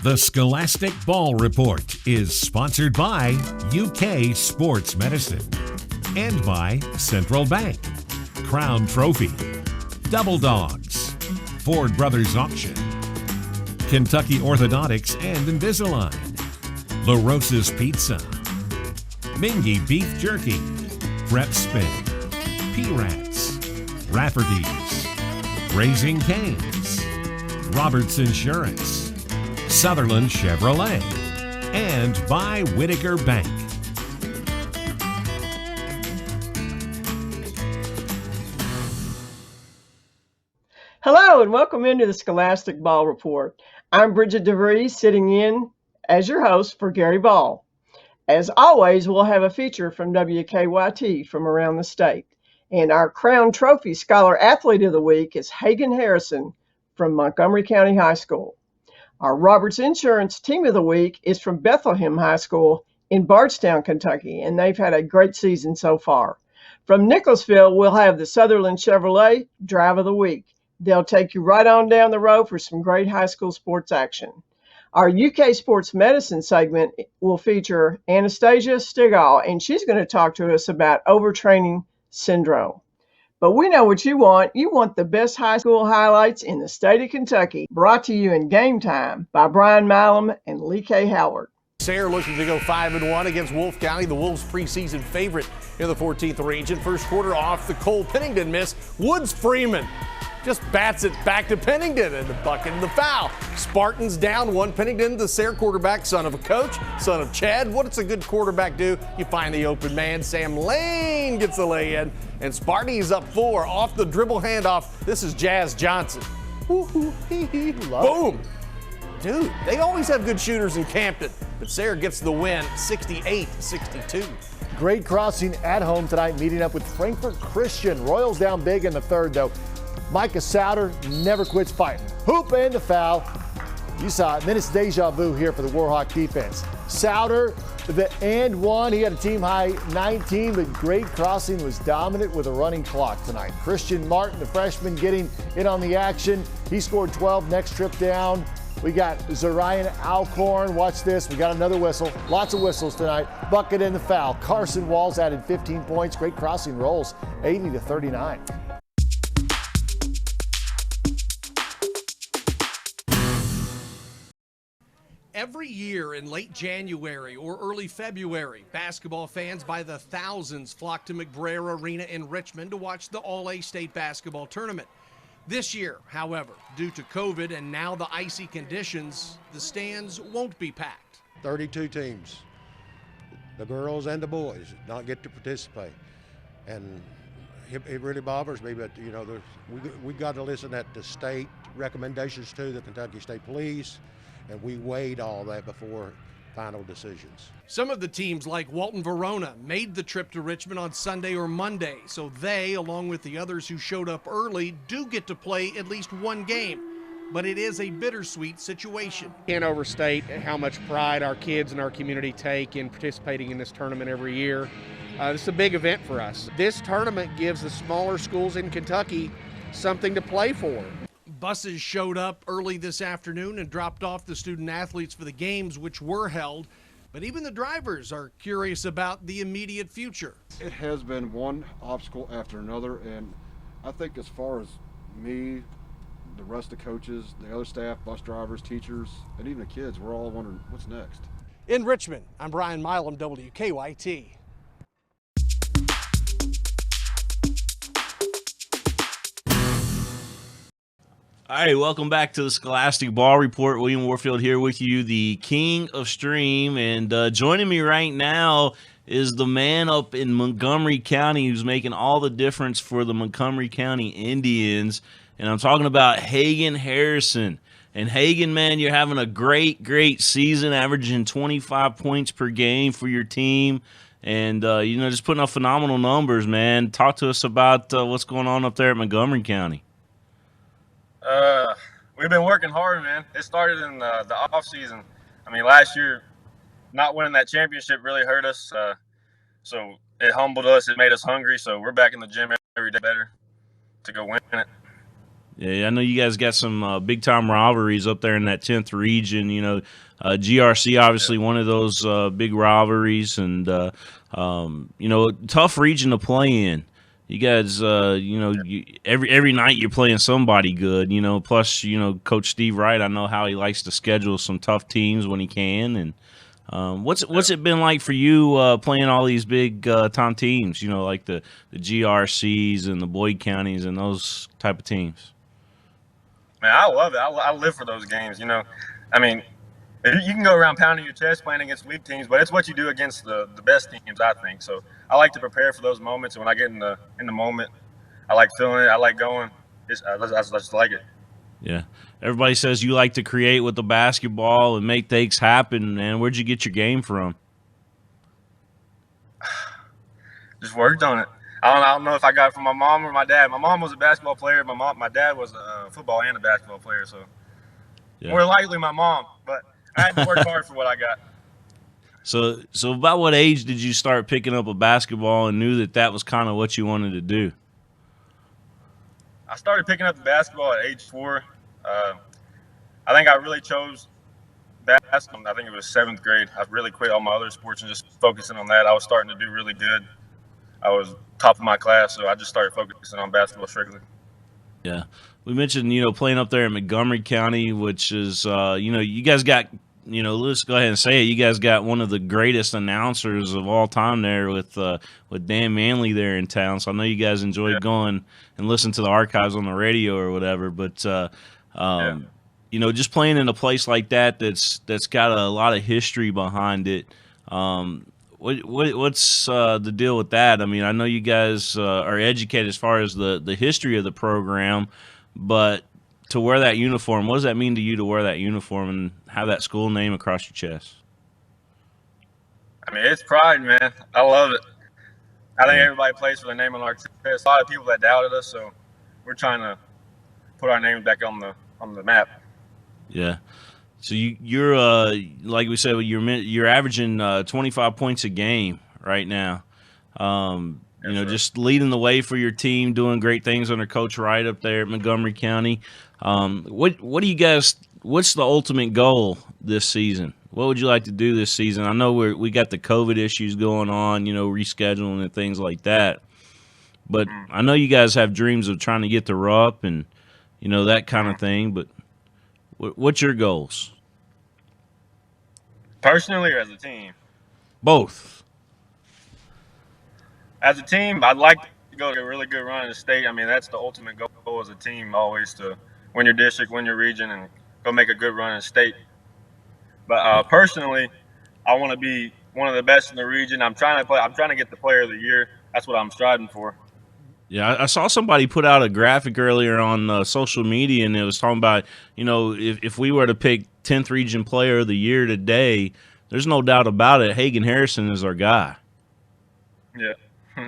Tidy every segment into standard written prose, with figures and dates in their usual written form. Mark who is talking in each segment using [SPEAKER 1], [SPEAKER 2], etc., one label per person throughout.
[SPEAKER 1] The Scholastic Ball Report is sponsored by UK Sports Medicine and by Central Bank, Crown Trophy, Double Dogs, Ford Brothers Auction, Kentucky Orthodontics and Invisalign, La Rosa's Pizza, Mingy Beef Jerky, Prep Spin, P-Rats, Rafferty's, Raising Cane's, Roberts Insurance, Sutherland Chevrolet, and by Whitaker Bank.
[SPEAKER 2] Hello and welcome into the Scholastic Ball Report. I'm Bridget DeVries, sitting in as your host for Gary Ball. As always, we'll have a feature from WKYT from around the state. And our Crown Trophy Scholar Athlete of the Week is Hagan Harrison from Montgomery County High School. Our Roberts Insurance Team of the Week is from Bethlehem High School in Bardstown, Kentucky, and they've had a great season so far. From Nicholasville, we'll have the Sutherland Chevrolet Drive of the Week. They'll take you right on down the road for some great high school sports action. Our UK Sports Medicine segment will feature Anastasia Stigall, and she's going to talk to us about overtraining syndrome. But we know what you want. You want the best high school highlights in the state of Kentucky, brought to you in Game Time by Brian Milam and Lee K. Howard.
[SPEAKER 3] Sayre looking to go 5-1 against Wolfe County, the Wolves' preseason favorite in the 14th region. First quarter off the Cole Pennington miss. Woods Freeman just bats it back to Pennington, and the bucket and the foul. Spartans down one. Pennington, the Sayre quarterback, son of a coach, son of Chad. What does a good quarterback do? You find the open man. Sam Lane gets the lay-in, and Sparty's up 4 off the dribble handoff. This is Jazz Johnson. Boom. Dude, they always have good shooters in Campton, but Sayre gets the win, 68-62.
[SPEAKER 4] Great crossing at home tonight, meeting up with Frankfort Christian. Royals down big in the third, though. Micah Souter never quits fighting. Hoop and the foul. You saw it. And then it's deja vu here for the Warhawk defense. Souter, the and one. He had a team high 19, but great crossing, was dominant with a running clock tonight. Christian Martin, the freshman, getting in on the action. He scored 12 next trip down. We got Zarian Alcorn. Watch this. We got another whistle. Lots of whistles tonight. Bucket and the foul. Carson Walls added 15 points. Great crossing rolls, 80-39.
[SPEAKER 5] Every year in late January or early February, basketball fans by the thousands flock to McBrayer Arena in Richmond to watch the All-A State basketball tournament. This year, however, due to COVID and now the icy conditions, the stands won't be packed.
[SPEAKER 6] 32 teams, the girls and the boys, not get to participate. And it really bothers me, but you know, we got to listen at the state recommendations to the Kentucky State Police, and we weighed all that before final decisions.
[SPEAKER 5] Some of the teams like Walton Verona made the trip to Richmond on Sunday or Monday, so they, along with the others who showed up early, do get to play at least one game. But it is a bittersweet situation.
[SPEAKER 7] Can't overstate how much pride our kids and our community take in participating in this tournament every year. This is a big event for us. This tournament gives the smaller schools in Kentucky something to play for.
[SPEAKER 5] Buses showed up early this afternoon and dropped off the student athletes for the games, which were held. But even the drivers are curious about the immediate future.
[SPEAKER 8] It has been one obstacle after another, and I think as far as me, the rest of the coaches, the other staff, bus drivers, teachers, and even the kids, we're all wondering what's next.
[SPEAKER 3] In Richmond, I'm Brian Milam, WKYT.
[SPEAKER 9] All right, welcome back to the Scholastic Ball Report. William Warfield here with you, the king of stream. And joining me right now is the man up in Montgomery County who's making all the difference for the Montgomery County Indians. And I'm talking about Hagan Harrison. And Hagan, man, you're having a great, great season, averaging 25 points per game for your team. And, just putting up phenomenal numbers, man. Talk to us about what's going on up there at Montgomery County.
[SPEAKER 10] We've been working hard, man. It started in the off season. I mean, last year, not winning that championship really hurt us. So it humbled us. It made us hungry. So we're back in the gym every day better to go win it.
[SPEAKER 9] Yeah, I know you guys got some big-time rivalries up there in that 10th region. GRC obviously one of those big rivalries, and tough region to play in. You guys, every night you're playing somebody good. Plus Coach Steve Wright. I know how he likes to schedule some tough teams when he can. And what's it been like for you playing all these big time teams? Like the GRCs and the Boyd counties and those type of teams.
[SPEAKER 10] Man, I love it. I live for those games. I mean, you can go around pounding your chest playing against weak teams, but it's what you do against the best teams, I think. So I like to prepare for those moments, and when I get in the moment, I like feeling it. I like going. I just like it.
[SPEAKER 9] Yeah. Everybody says you like to create with the basketball and make things happen, man. Where'd you get your game from?
[SPEAKER 10] Just worked on it. I don't know if I got it from my mom or my dad. My mom was a basketball player. My dad was a football and a basketball player. So more likely my mom, but I had to work hard for what I got.
[SPEAKER 9] So about what age did you start picking up a basketball and knew that was kind of what you wanted to do?
[SPEAKER 10] I started picking up the basketball at age 4. I think I really chose basketball. I think it was 7th grade. I really quit all my other sports and just focusing on that. I was starting to do really good. I was top of my class, so I just started focusing on basketball strictly.
[SPEAKER 9] Yeah. We mentioned, playing up there in Montgomery County, which is, you guys got, let's go ahead and say it. You guys got one of the greatest announcers of all time there with Dan Manley there in town. So I know you guys enjoyed going and listening to the archives on the radio or whatever. But, just playing in a place like that's got a lot of history behind it. What's the deal with that? I mean, I know you guys are educated as far as the history of the program, but to wear that uniform, what does that mean to you to wear that uniform and have that school name across your chest?
[SPEAKER 10] I mean, it's pride, man. I love it. I think everybody plays for the name on our chest. There's a lot of people that doubted us, so we're trying to put our name back on the map.
[SPEAKER 9] Yeah. So you're like we said, you're averaging 25 points a game right now. Just leading the way for your team, doing great things under Coach Wright up there at Montgomery County. What do you guys? What's the ultimate goal this season? What would you like to do this season? I know we got the COVID issues going on, rescheduling and things like that. But I know you guys have dreams of trying to get to Rupp and that kind of thing. But what's your goals?
[SPEAKER 10] Personally or as a team?
[SPEAKER 9] Both.
[SPEAKER 10] As a team, I'd like to go to a really good run in the state. I mean, that's the ultimate goal as a team, always to win your district, win your region, and go make a good run in the state. But personally, I want to be one of the best in the region. I'm trying to get the player of the year. That's what I'm striving for.
[SPEAKER 9] Yeah, I saw somebody put out a graphic earlier on social media, and it was talking about, if we were to pick 10th Region Player of the Year today, there's no doubt about it. Hagan Harrison is our guy.
[SPEAKER 10] Yeah,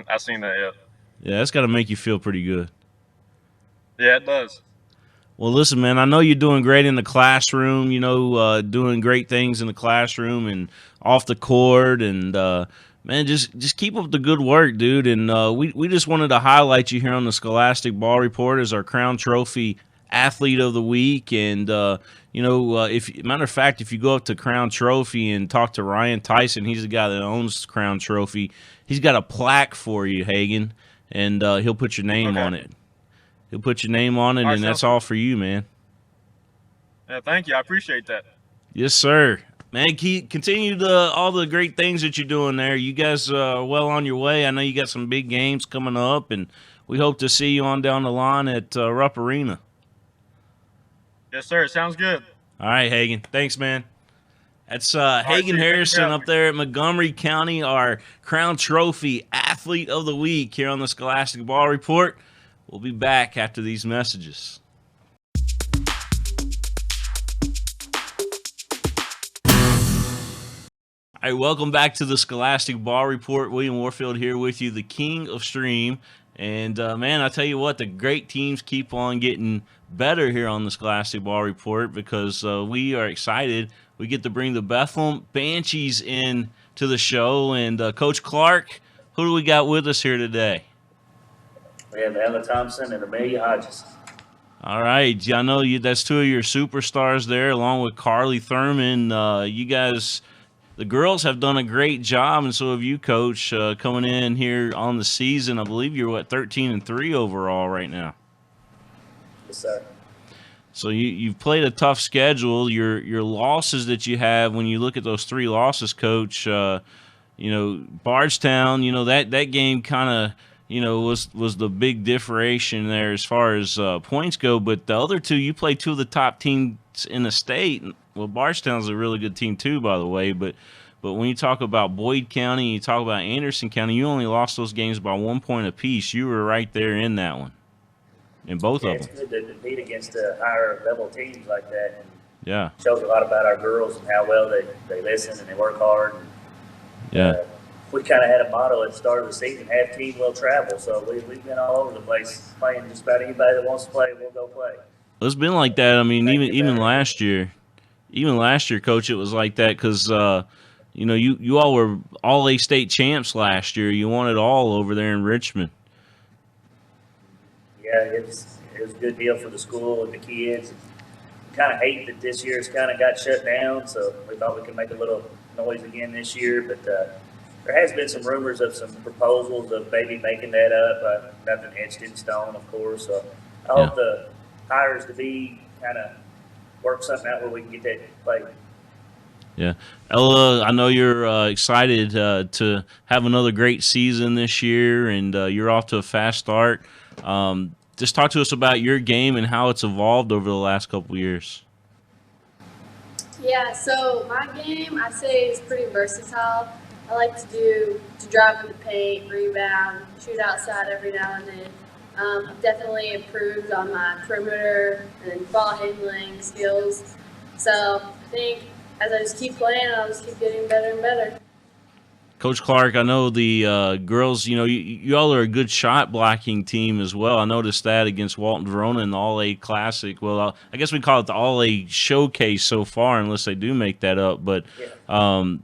[SPEAKER 10] I've seen that, yeah.
[SPEAKER 9] Yeah, that's got to make you feel pretty good.
[SPEAKER 10] Yeah, it does.
[SPEAKER 9] Well, listen, man, I know you're doing great in the classroom, doing great things in the classroom and off the court, and man, just keep up the good work, dude. And we just wanted to highlight you here on the Scholastic Ball Report as our Crown Trophy Athlete of the Week. And if matter of fact, if you go up to Crown Trophy and talk to Ryan Tyson, he's the guy that owns Crown Trophy. He's got a plaque for you, Hagan, and he'll put your name on it. He'll put your name on it, and that's all for you, man.
[SPEAKER 10] Yeah, thank you. I appreciate that.
[SPEAKER 9] Yes, sir. Man, continue all the great things that you're doing there. You guys are well on your way. I know you got some big games coming up, and we hope to see you on down the line at Rupp Arena.
[SPEAKER 10] Yes, sir. Sounds good.
[SPEAKER 9] All right, Hagan. Thanks, man. That's Hagan Harrison up there at Montgomery County, our Crown Trophy Athlete of the Week here on the Scholastic Ball Report. We'll be back after these messages. All right, welcome back to the Scholastic Ball Report. William Warfield here with you, the king of stream. And, man, I tell you what, the great teams keep on getting better here on the Scholastic Ball Report because we are excited. We get to bring the Bethlehem Banshees in to the show. And, Coach Clark, who do we got with us here today?
[SPEAKER 11] We have Ella Thompson and Amelia Hodges.
[SPEAKER 9] All right. Yeah, I know you. That's two of your superstars there, along with Carly Thurman. You guys, the girls have done a great job, and so have you, Coach, coming in here on the season. I believe you're 13-3 overall right now.
[SPEAKER 11] Yes, sir.
[SPEAKER 9] So you've played a tough schedule. Your losses that you have, when you look at those 3 losses, Coach, Bardstown, that game kind of, was the big differentiation there as far as points go. But the other 2, you played 2 of the top teams in the state. Well, Bardstown's a really good team too, by the way. But when you talk about Boyd County, you talk about Anderson County, you only lost those games by 1 point apiece. You were right there in that one. In both of them.
[SPEAKER 11] It's good to compete against higher level teams like that. And
[SPEAKER 9] yeah.
[SPEAKER 11] Shows a lot about our girls and how well they listen and they work hard. And,
[SPEAKER 9] yeah.
[SPEAKER 11] We kind of had a motto at the start of the season: have team, will travel. So we've been all over the place playing just about anybody that wants to play, we'll go play.
[SPEAKER 9] It's been like that. I mean, even last year, Coach, it was like that because you all were all A state champs last year. You won it all over there in Richmond.
[SPEAKER 11] Yeah, it was a good deal for the school and the kids. Kind of hate that this year's kind of got shut down, so we thought we could make a little noise again this year. But there has been some rumors of some proposals of maybe making that up. Nothing etched in stone, of course. So I hope the powers to be kind of work something out where we can get that played.
[SPEAKER 9] Yeah. Ella, I know you're excited to have another great season this year, and you're off to a fast start. Just talk to us about your game and how it's evolved over the last couple of years.
[SPEAKER 12] Yeah, so my game, I say, is pretty versatile. I like to drive in the paint, rebound, shoot outside every now and then. I've definitely improved on my perimeter and ball handling skills. So I think as I just keep playing, I'll just keep getting better and better.
[SPEAKER 9] Coach Clark, I know the girls, you all are a good shot blocking team as well. I noticed that against Walton Verona in the All-A Classic. Well, I guess we call it the All-A Showcase so far, unless they do make that up. But, I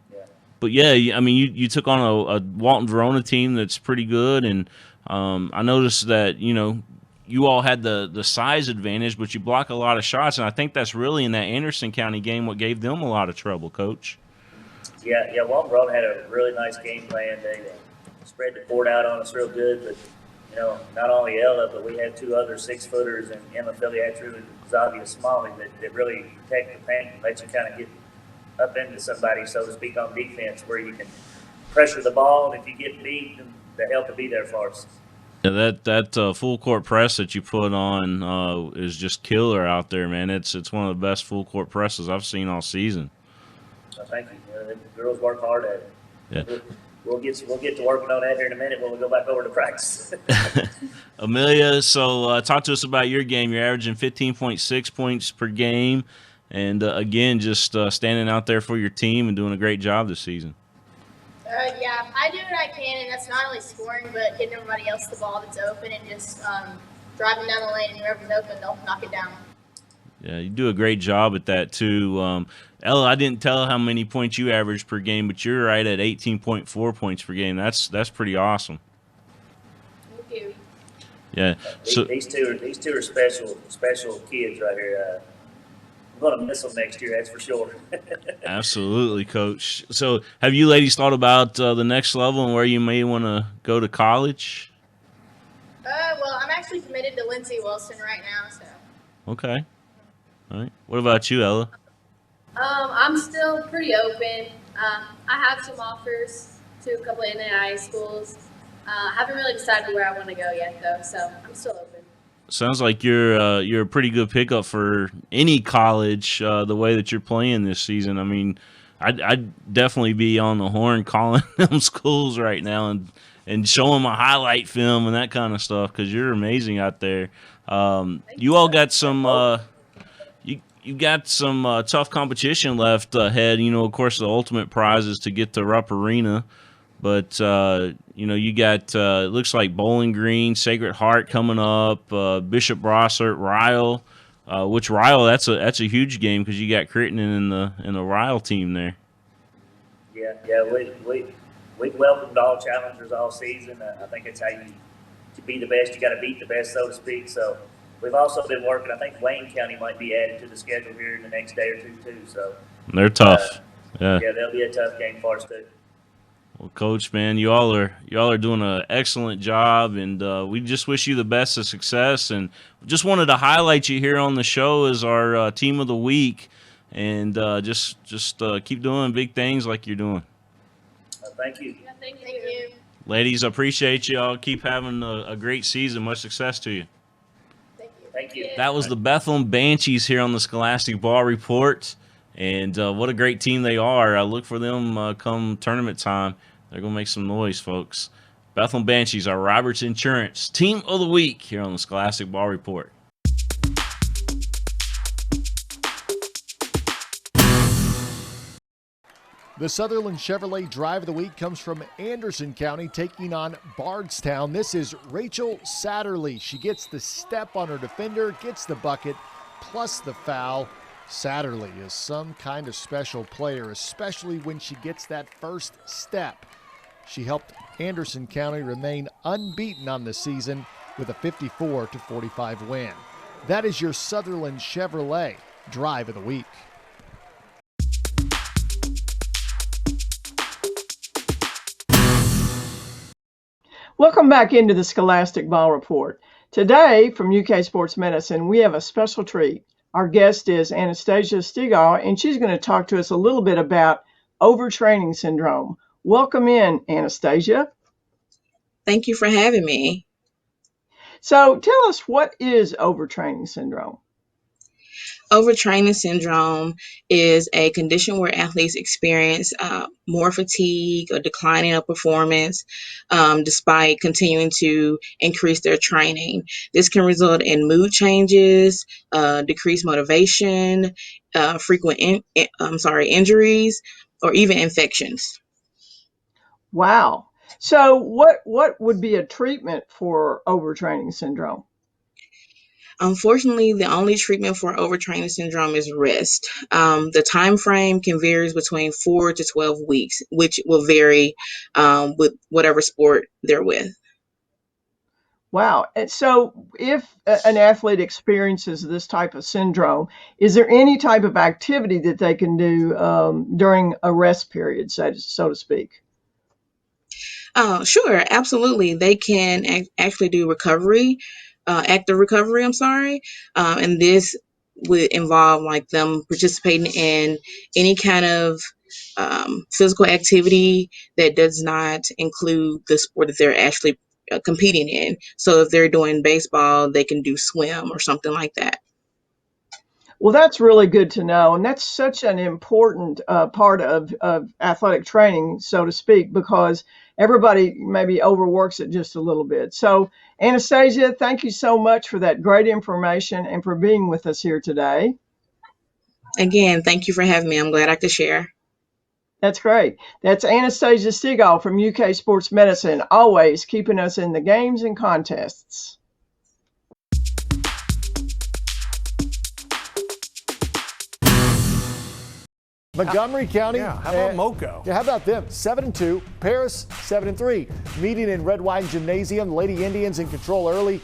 [SPEAKER 9] mean, you took on a Walton Verona team that's pretty good, and I noticed that, you all had the size advantage, but you block a lot of shots, and I think that's really in that Anderson County game what gave them a lot of trouble, Coach.
[SPEAKER 11] Yeah, Walton Verona had a really nice game plan. They spread the court out on us real good, but, not only Ella, but we had 2 other 6-footers, and Emma Filiatru and Zavia Smalley that really protect the paint and let you kind of get up into somebody, so to speak, on defense, where you can pressure the ball, and if you get beat, the help will be there for us.
[SPEAKER 9] Yeah, that full court press that you put on is just killer out there, man. It's one of the best full court presses I've seen all season.
[SPEAKER 11] Well, thank you. The girls work hard at it.
[SPEAKER 9] Yeah.
[SPEAKER 11] We'll get to working on that here in a minute when we go back over to practice.
[SPEAKER 9] Amelia, so talk to us about your game. You're averaging 15.6 points per game, and again, just standing out there for your team and doing a great job this season.
[SPEAKER 13] Yeah, I do what I can, and that's not only scoring, but getting everybody else the ball that's open and just driving down the lane, and whoever's open, they'll knock it down.
[SPEAKER 9] Yeah, you do a great job at that, too. Ella, I didn't tell how many points you average per game, but you're right at 18.4 points per game. That's pretty awesome.
[SPEAKER 13] Thank you.
[SPEAKER 9] Yeah. So
[SPEAKER 11] these two are special kids right here. I'm going to miss them next year, that's for sure.
[SPEAKER 9] Absolutely, Coach. So have you ladies thought about the next level and where you may want to go to college?
[SPEAKER 13] Well, I'm actually committed to Lindsey Wilson right now, so.
[SPEAKER 9] Okay. All right. What about you, Ella?
[SPEAKER 12] I'm still pretty open. I have some offers to a couple of NAIA schools. Haven't really decided where I want to go yet, though, so I'm still open.
[SPEAKER 9] Sounds like you're a pretty good pickup for any college the way that you're playing this season. I mean, I'd definitely be on the horn calling them schools right now and showing my highlight film and that kind of stuff because you're amazing out there. You all got some you got some tough competition left ahead. Of course, the ultimate prize is to get to Rupp Arena. But, you got, it looks like Bowling Green, Sacred Heart coming up, Bishop Brossart, Ryle, which Ryle, that's a huge game because you got Crittenden in the Ryle team there.
[SPEAKER 11] Yeah, we've welcomed all challengers all season. I think it's how to be the best, you got to beat the best, so to speak. So we've also been working. I think Wayne County might be added to the schedule here in the next day or two too. So
[SPEAKER 9] They're tough.
[SPEAKER 11] yeah, they'll be a tough game for us too.
[SPEAKER 9] Well, Coach, man, you all are doing an excellent job, and we just wish you the best of success. And just wanted to highlight you here on the show as our team of the week, and just keep doing big things like you're doing.
[SPEAKER 11] Thank you.
[SPEAKER 12] Yeah, thank you.
[SPEAKER 9] Ladies, I appreciate you all. Keep having a great season. Much success to you.
[SPEAKER 11] Thank you.
[SPEAKER 9] That was the Bethlehem Banshees here on the Scholastic Ball Report. And what a great team they are. I look for them come tournament time. They're going to make some noise, folks. Bethlehem Banshees, our Roberts Insurance Team of the Week here on the Scholastic Ball Report.
[SPEAKER 4] The Sutherland Chevrolet Drive of the Week comes from Anderson County taking on Bardstown. This is Rachel Satterley. She gets the step on her defender, gets the bucket, plus the foul. Satterley is some kind of special player, especially when she gets that first step. She helped Anderson County remain unbeaten on the season with a 54-45 win. That is your Sutherland Chevrolet Drive of the Week.
[SPEAKER 2] Welcome back into the Scholastic Ball Report. Today, from UK Sports Medicine, we have a special treat. Our guest is Anastasia Stigall, and she's going to talk to us a little bit about overtraining syndrome. Welcome in, Anastasia.
[SPEAKER 14] Thank you for having me.
[SPEAKER 2] So tell us, what is overtraining syndrome?
[SPEAKER 14] Overtraining syndrome is a condition where athletes experience more fatigue or declining of performance despite continuing to increase their training. This can result in mood changes, decreased motivation, frequent injuries, or even infections.
[SPEAKER 2] Wow. So what would be a treatment for overtraining syndrome?
[SPEAKER 14] Unfortunately, the only treatment for overtraining syndrome is rest. The time frame can vary between 4 to 12 weeks, which will vary with whatever sport they're with.
[SPEAKER 2] Wow. And so if an athlete experiences this type of syndrome, is there any type of activity that they can do during a rest period, so to speak?
[SPEAKER 14] Sure, absolutely. They can actually do recovery. Active recovery, and this would involve like them participating in any kind of physical activity that does not include the sport that they're actually competing in. So if they're doing baseball, they can do swim or something like that.
[SPEAKER 2] Well, that's really good to know, and that's such an important part of athletic training, so to speak, because everybody maybe overworks it just a little bit. So, Anastasia, thank you so much for that great information and for being with us here today.
[SPEAKER 14] Again, thank you for having me. I'm glad I could share.
[SPEAKER 2] That's great. That's Anastasia Stigall from UK Sports Medicine, always keeping us in the games and contests.
[SPEAKER 4] Montgomery County.
[SPEAKER 3] Yeah, how about Moco?
[SPEAKER 4] Yeah, how about them? 7-2. Paris 7-3. Meeting in Red Wine Gymnasium. Lady Indians in control early.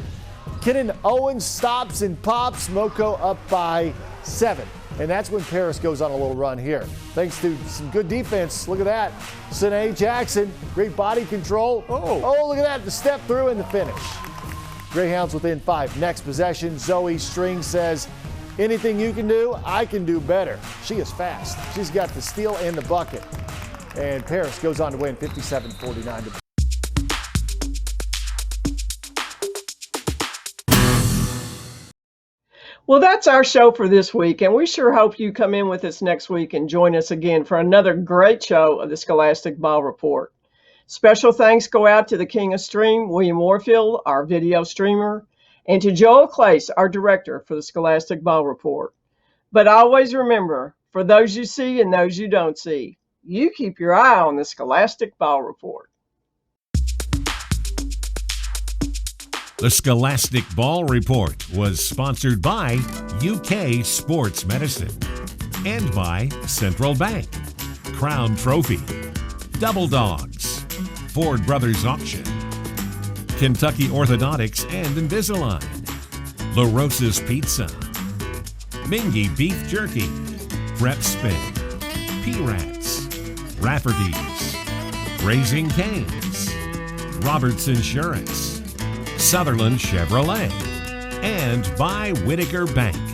[SPEAKER 4] Kennan Owens stops and pops. Moco up by 7. And that's when Paris goes on a little run here. Thanks to some good defense. Look at that. Sine Jackson, great body control. Oh, look at that. The step through and the finish. Greyhounds within 5. Next possession, Zoe String says, anything you can do, I can do better. She is fast. She's got the steal and the bucket. And Paris goes on to win 57-49.
[SPEAKER 2] Well, that's our show for this week, and we sure hope you come in with us next week and join us again for another great show of the Scholastic Ball Report. Special thanks go out to the King of Stream, William Warfield, our video streamer, and to Joel Clace, our director for the Scholastic Ball Report. But always remember, for those you see and those you don't see, you keep your eye on the Scholastic Ball Report.
[SPEAKER 1] The Scholastic Ball Report was sponsored by UK Sports Medicine and by Central Bank, Crown Trophy, Double Dogs, Ford Brothers Auction, Kentucky Orthodontics and Invisalign, La Rosa's Pizza, Mingy Beef Jerky, Prep Spin, P-Rats, Rafferty's, Raising Cane's, Roberts Insurance, Sutherland Chevrolet, and by Whitaker Bank.